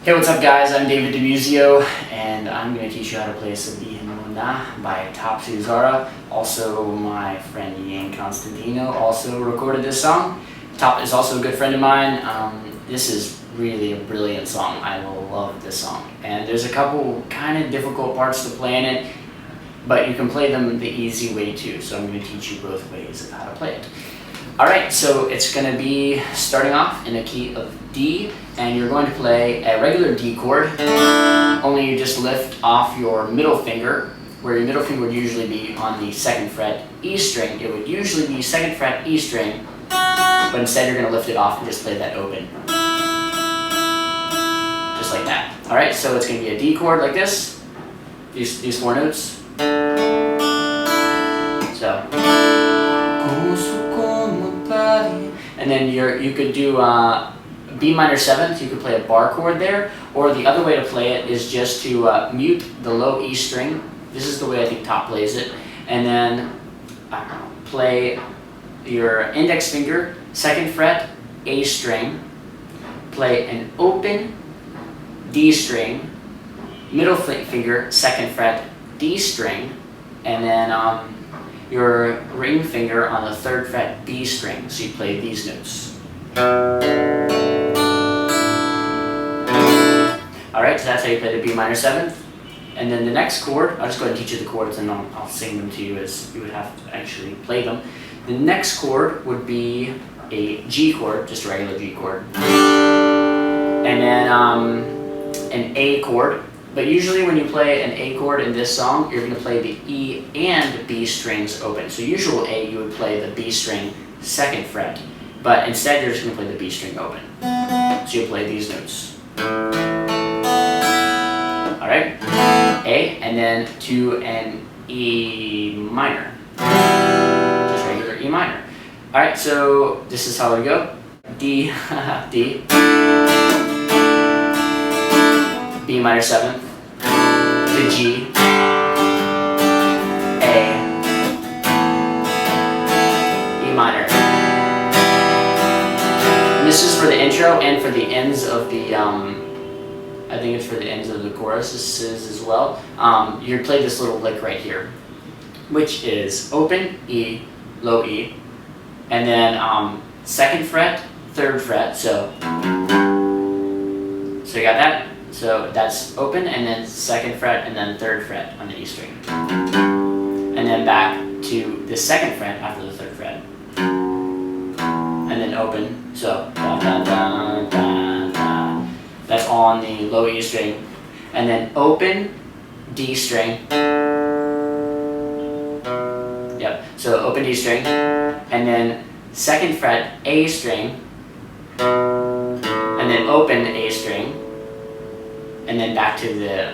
Hey, what's up guys? I'm David DiMuzio and I'm going to teach you how to play Sabihin Mo Na by Suzara. Also, my friend Yeng Constantino also recorded this song. Top is also a good friend of mine. This is really a brilliant song. I love this song. And there's a couple kind of difficult parts to play in it, but you can play them the easy way too. So I'm going to teach you both ways of how to play it. Alright, so it's going to be starting off in a key of D, and you're going to play a regular D chord, only you just lift off your middle finger, where your middle finger would usually be on the 2nd fret E string. It would usually be 2nd fret E string, but instead you're going to lift it off and just play that open. Just like that. Alright, so it's going to be a D chord like this, these 4 notes. So. And then you could do B minor 7th, you could play a bar chord there, or the other way to play it is just to mute the low E string. This is the way I think Top plays it, and then play your index finger, 2nd fret, A string, play an open D string, middle finger, 2nd fret, D string, and then your ring finger on the 3rd fret B string, so you play these notes. Alright, so that's how you play the B minor 7th. And then the next chord, I'll just go ahead and teach you the chords and I'll sing them to you as you would have to actually play them. The next chord would be a G chord, just a regular G chord. And then an A chord. But usually when you play an A chord in this song, you're going to play the E and B strings open. So usual A, you would play the B string 2nd fret. But instead you're just going to play the B string open. So you'll play these notes. Alright, A, and then to an E minor. Just regular E minor. Alright, so this is how we go. D, D. B minor 7th, to G, A, E minor. And this is for the intro and for the ends of the, I think it's for the ends of the choruses as well. You play this little lick right here, which is open, E, low E, and then 2nd fret, 3rd fret, so you got that? So that's open, and then 2nd fret, and then 3rd fret on the E string. And then back to the 2nd fret after the 3rd fret. And then open, so da, da, da, da, da. That's all on the low E string. And then open, D string. Yep, so open D string. And then 2nd fret, A string. And then open A string. And then back to the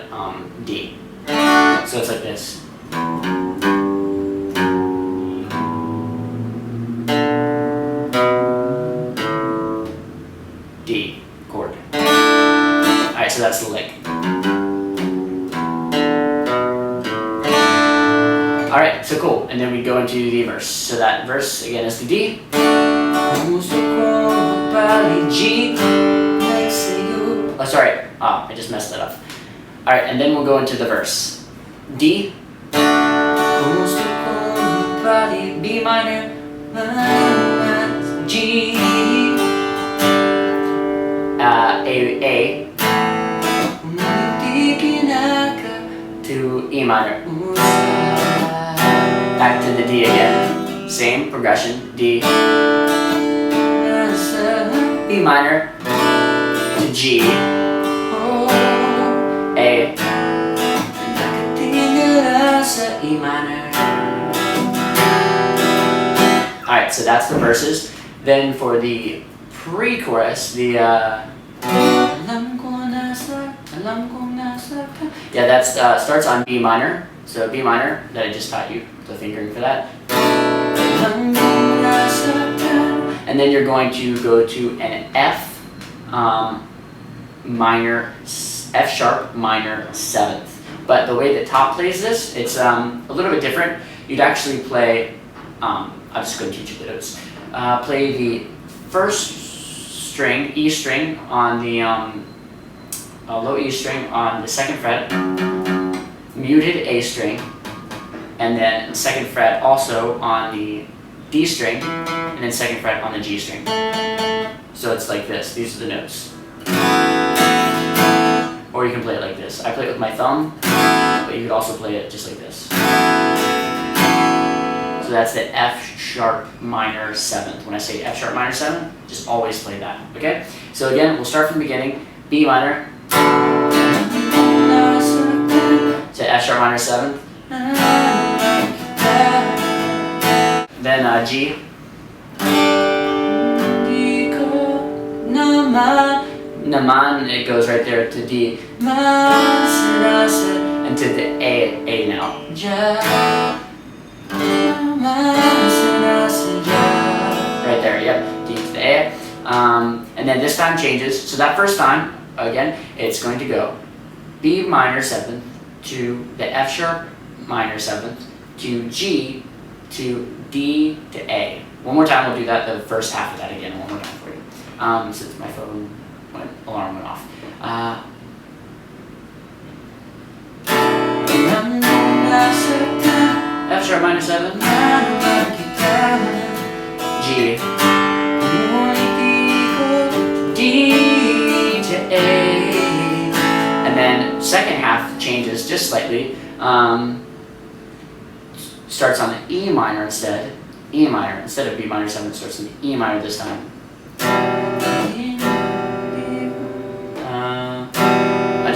D. So it's like this. D chord. Alright, so that's the lick. Alright, so cool. And then we go into the verse. So that verse again is the D. G. Oh, sorry. I just messed that up. Alright, and then we'll go into the verse. D. B minor. G. A. To E minor. Back to the D again. Same progression. D. B minor. To G. A, E minor. Alright, so that's the verses. Then for the pre-chorus, the yeah, that starts on B minor. So B minor, that I just taught you, the fingering for that. And then you're going to go to an F minor, F sharp minor 7th. But the way that Top plays this, it's a little bit different. You'd actually play, I'll just go and teach you the notes. Play the 1st string, E string, on the low E string on the 2nd fret, muted A string, and then 2nd fret also on the D string, and then 2nd fret on the G string. So it's like this. These are the notes. Or you can play it like this. I play it with my thumb, but you could also play it just like this. So that's the F sharp minor 7th. When I say F sharp minor 7th, just always play that, okay? So again, we'll start from the beginning. B minor to F sharp minor 7th. Then G. Naman, it goes right there to D. And to the A now. Right there, yep, D to the A. And then this time changes. So that first time, again, it's going to go B minor 7th to the F sharp minor 7th to G to D to A. One more time, we'll do that, the first half of that again, one more time for you. Since my phone alarm went off. F sharp minor 7, G, D to A, and then second half changes just slightly. Starts on the E minor instead. E minor instead of B minor 7, starts on the E minor this time.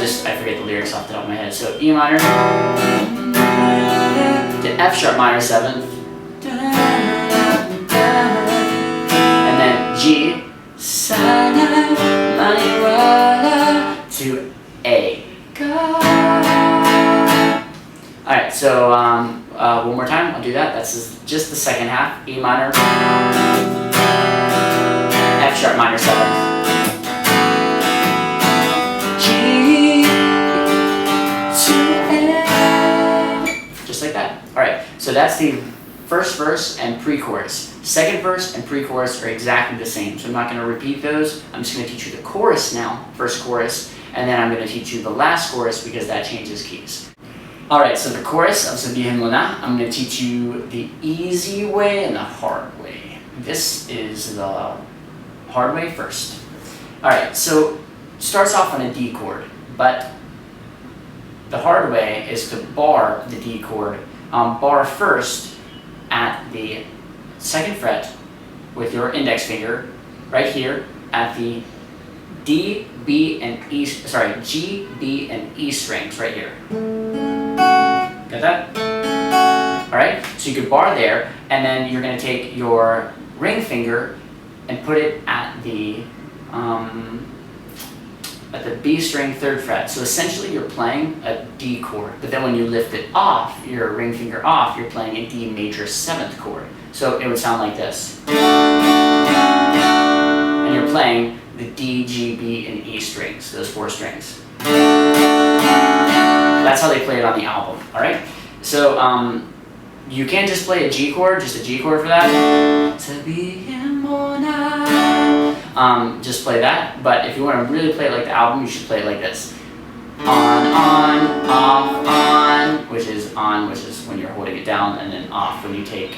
I forget the lyrics off the top of my head. So E minor to F sharp minor 7th, and then G to A. All right, so one more time. I'll do that. That's just the second half. E minor, F sharp minor 7th. Like that. Alright, so that's the first verse and pre-chorus. Second verse and pre-chorus are exactly the same, so I'm not going to repeat those. I'm just going to teach you the chorus now, first chorus, and then I'm going to teach you the last chorus because that changes keys. Alright, so the chorus of Sabihin Mo Na, I'm going to teach you the easy way and the hard way. This is the hard way first. Alright, so starts off on a D chord, but the hard way is to bar the D chord. Bar first at the 2nd fret with your index finger, right here at the D, B, and E, G, B, and E strings, right here. Got that? Alright, so you could bar there, and then you're going to take your ring finger and put it at the B string 3rd fret. So essentially you're playing a D chord, but then when you lift it off, your ring finger off, you're playing a D major 7th chord. So it would sound like this. And you're playing the D, G, B, and E strings, those 4 strings. That's how they play it on the album, alright? So you can't just play a G chord, just a G chord for that. Sabihin Mo Na. Just play that, but if you want to really play it like the album, you should play it like this. On, off, on, which is when you're holding it down, and then off when you take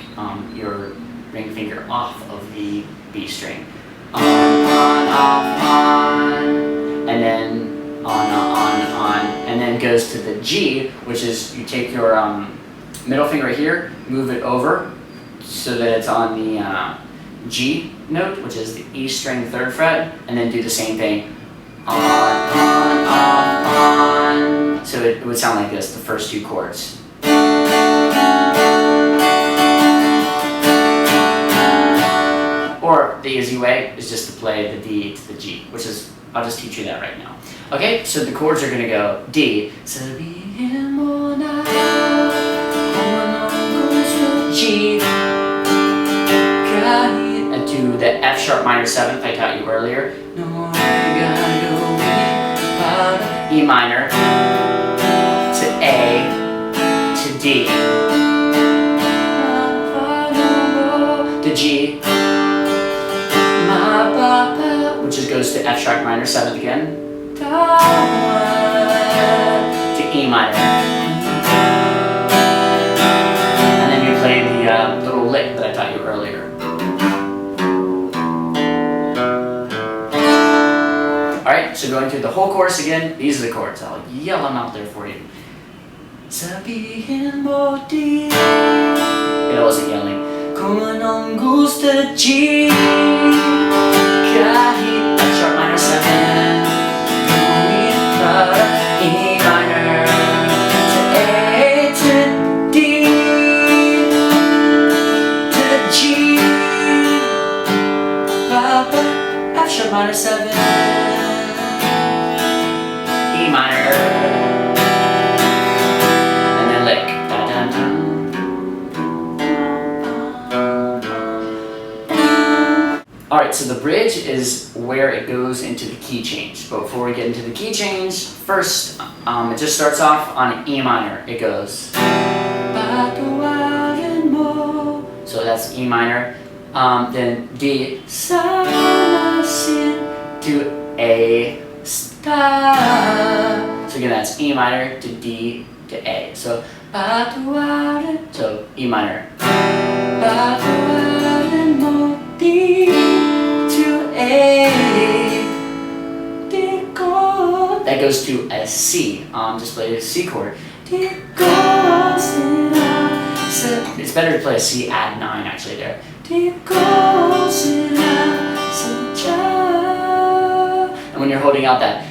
your ring finger off of the B string. On, off, on, and then on, and then goes to the G, which is you take your middle finger right here, move it over so that it's on the G note, which is the E string 3rd fret, and then do the same thing. On, off, on. So it would sound like this, the first 2 chords. Or the easy way is just to play the D to the G, which is, I'll just teach you that right now. Okay, so the chords are going to go D, Sabihin Mo Na, G, and to the F sharp minor 7th I taught you earlier. E minor to A to D to G, which goes to F sharp minor 7th again. going through the whole chorus again. These are the chords. I'll yell them out there for you. Sabihin mo di. It wasn't yelling. Kung anong gusto G. Kahit F sharp minor 7. Gawin para E minor. To A to D. To G. Papa F sharp minor 7. E minor. Alright, so the bridge is where it goes into the key change. But before we get into the key change, first it just starts off on an E minor. It goes. So that's E minor. Then D to A star. So again, that's E minor to D to A. So E minor. That goes to a C. Just play a C chord. It's better to play a C add 9 actually there. And when you're holding out that,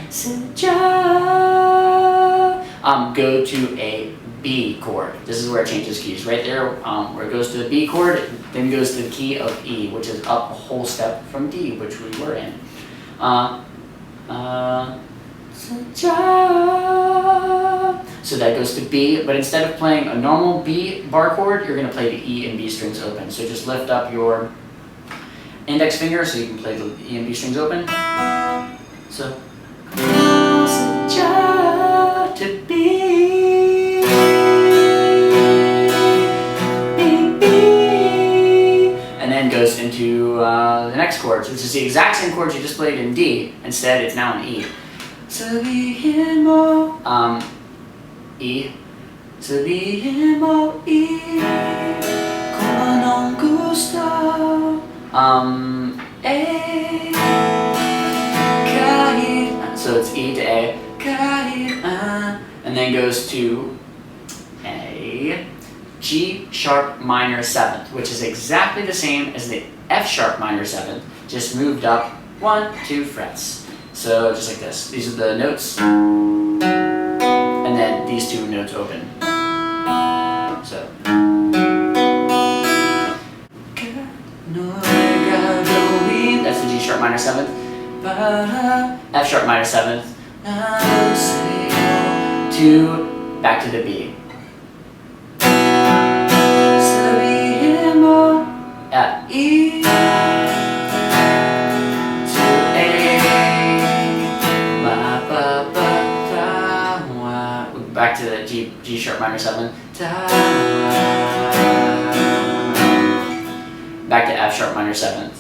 go to a B chord. This is where it changes keys. Right there, where it goes to the B chord, then goes to the key of E, which is up a whole step from D, which we were in. So that goes to B, but instead of playing a normal B bar chord, you're going to play the E and B strings open. So just lift up your index finger so you can play the E and B strings open. So to B, and then goes into the next chords, which is the exact same chords you just played in D. Instead, it's now in E. Sabihin mo, E. Sabihin mo, E. Kung anong gusto, A. Kahit, so it's E to A. Kahit, and then goes to a G sharp minor 7th, which is exactly the same as the F sharp minor 7th, just moved up 1, 2 frets. So just like this. These are the notes, and then these two notes open. So that's the G sharp minor 7th, F sharp minor 7th, to back to the B. E to A, back to the G sharp minor 7, back to F sharp minor 7th,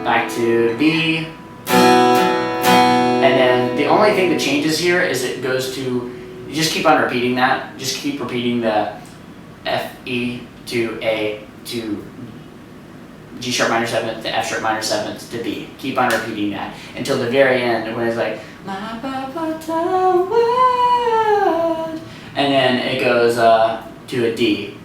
back to B, and then the only thing that changes here is it goes to, you just keep on repeating that, just keep repeating the F, E, to A, to G sharp minor 7th, to F sharp minor 7th, to B. Keep on repeating that until the very end when it's like, and then it goes to a D.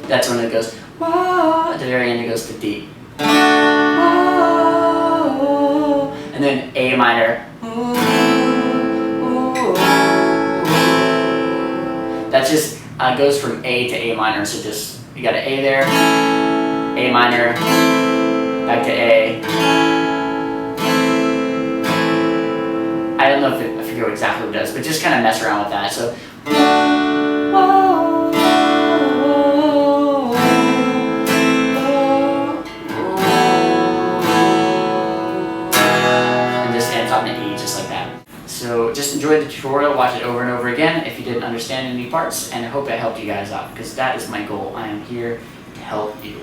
That's when it goes, at the very end it goes to D. And then A minor. That just goes from A to A minor, so just, you got an A there, A minor, back to A. I don't know if I forget exactly what it does, but just kind of mess around with that. So, and just ends on an E, just like that. So just enjoy the tutorial, watch it over and over again if you didn't understand any parts, and I hope it helped you guys out, because that is my goal. I am here to help you.